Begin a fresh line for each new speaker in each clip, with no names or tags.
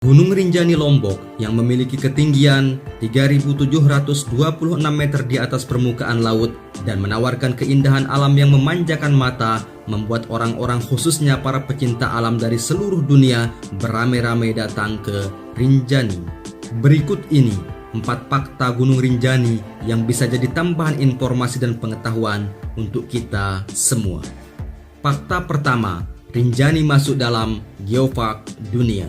Gunung Rinjani Lombok yang memiliki ketinggian 3.726 meter di atas permukaan laut dan menawarkan keindahan alam yang memanjakan mata membuat orang-orang khususnya para pecinta alam dari seluruh dunia beramai-ramai datang ke Rinjani. Berikut ini 4 fakta Gunung Rinjani yang bisa jadi tambahan informasi dan pengetahuan untuk kita semua. Fakta pertama, Rinjani masuk dalam Geofak Dunia.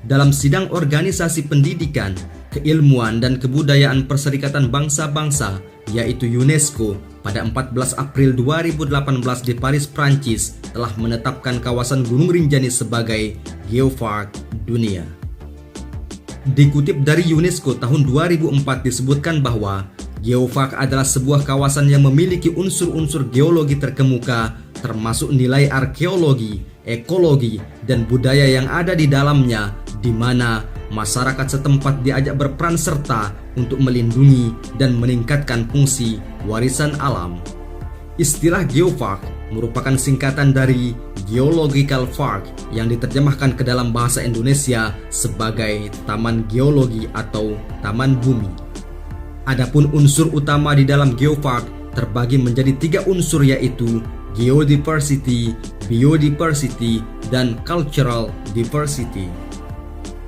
Dalam sidang Organisasi Pendidikan, Keilmuan dan Kebudayaan Perserikatan Bangsa-Bangsa yaitu UNESCO pada 14 April 2018 di Paris, Prancis telah menetapkan kawasan Gunung Rinjani sebagai Geofak Dunia. Dikutip dari UNESCO tahun 2004 disebutkan bahwa Geofak adalah sebuah kawasan yang memiliki unsur-unsur geologi terkemuka termasuk nilai arkeologi, ekologi, dan budaya yang ada di dalamnya, di mana masyarakat setempat diajak berperan serta untuk melindungi dan meningkatkan fungsi warisan alam. Istilah Geofak merupakan singkatan dari Geological Park yang diterjemahkan ke dalam bahasa Indonesia sebagai Taman Geologi atau Taman Bumi. Adapun unsur utama di dalam Geofak terbagi menjadi 3 unsur yaitu Geodiversity, Biodiversity, dan Cultural Diversity.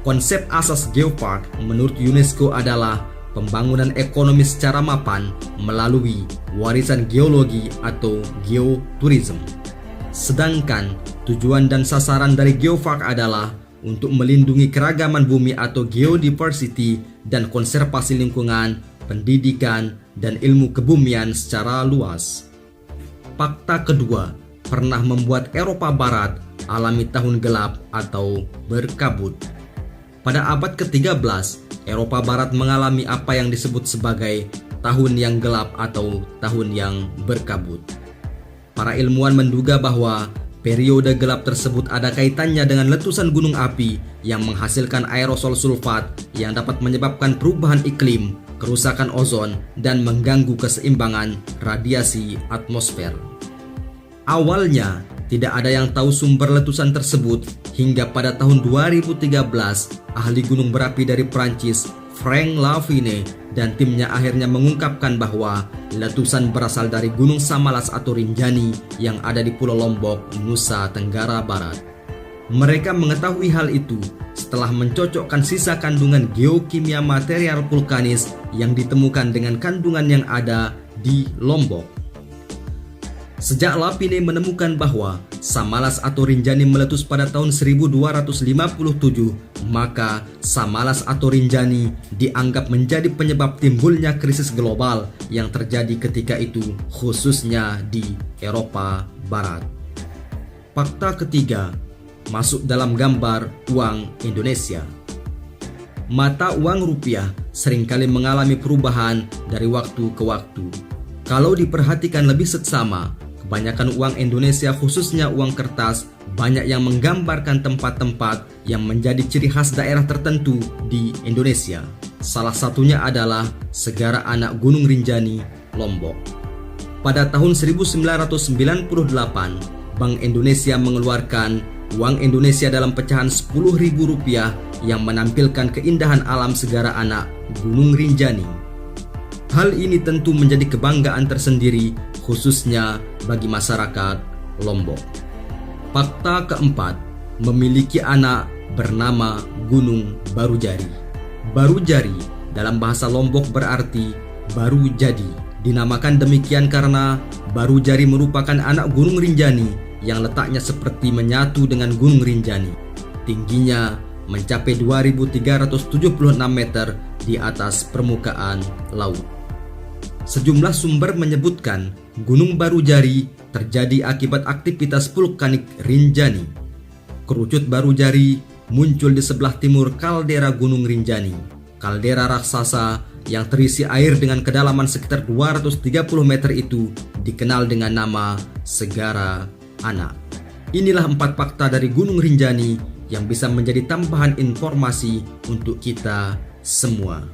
Konsep asas Geopark menurut UNESCO adalah pembangunan ekonomi secara mapan melalui warisan geologi atau geotourism. Sedangkan tujuan dan sasaran dari Geopark adalah untuk melindungi keragaman bumi atau geodiversity dan konservasi lingkungan, pendidikan, dan ilmu kebumian secara luas. Fakta kedua, pernah membuat Eropa Barat alami tahun gelap atau berkabut. Pada abad ke-13, Eropa Barat mengalami apa yang disebut sebagai tahun yang gelap atau tahun yang berkabut. Para ilmuwan menduga bahwa periode gelap tersebut ada kaitannya dengan letusan gunung api yang menghasilkan aerosol sulfat yang dapat menyebabkan perubahan iklim, kerusakan ozon, dan mengganggu keseimbangan radiasi atmosfer. Awalnya, tidak ada yang tahu sumber letusan tersebut hingga pada tahun 2013, ahli gunung berapi dari Prancis, Frank Lafine, dan timnya akhirnya mengungkapkan bahwa letusan berasal dari Gunung Samalas atau Rinjani yang ada di Pulau Lombok, Nusa Tenggara Barat. Mereka mengetahui hal itu setelah mencocokkan sisa kandungan geokimia material vulkanis yang ditemukan dengan kandungan yang ada di Lombok. Sejak Lapine menemukan bahwa Samalas atau Rinjani meletus pada tahun 1257, maka Samalas atau Rinjani dianggap menjadi penyebab timbulnya krisis global yang terjadi ketika itu, khususnya di Eropa Barat. Fakta ketiga, masuk dalam gambar uang Indonesia. Mata uang rupiah seringkali mengalami perubahan dari waktu ke waktu. Kalau diperhatikan lebih seksama, kebanyakan uang Indonesia khususnya uang kertas banyak yang menggambarkan tempat-tempat yang menjadi ciri khas daerah tertentu di Indonesia. Salah satunya adalah Segara Anak Gunung Rinjani, Lombok. Pada tahun 1998, Bank Indonesia mengeluarkan uang Indonesia dalam pecahan Rp10.000 yang menampilkan keindahan alam Segara Anak Gunung Rinjani. Hal ini tentu menjadi kebanggaan tersendiri khususnya bagi masyarakat Lombok. Fakta keempat, memiliki anak bernama Gunung Barujari. Barujari dalam bahasa Lombok berarti baru jadi. Dinamakan demikian karena Barujari merupakan anak Gunung Rinjani yang letaknya seperti menyatu dengan Gunung Rinjani. Tingginya mencapai 2.376 meter di atas permukaan laut. Sejumlah sumber menyebutkan Gunung Barujari terjadi akibat aktivitas vulkanik Rinjani. Kerucut Barujari muncul di sebelah timur kaldera Gunung Rinjani. Kaldera raksasa yang terisi air dengan kedalaman sekitar 230 meter itu dikenal dengan nama Segara Anak. Inilah 4 fakta dari Gunung Rinjani yang bisa menjadi tambahan informasi untuk kita semua.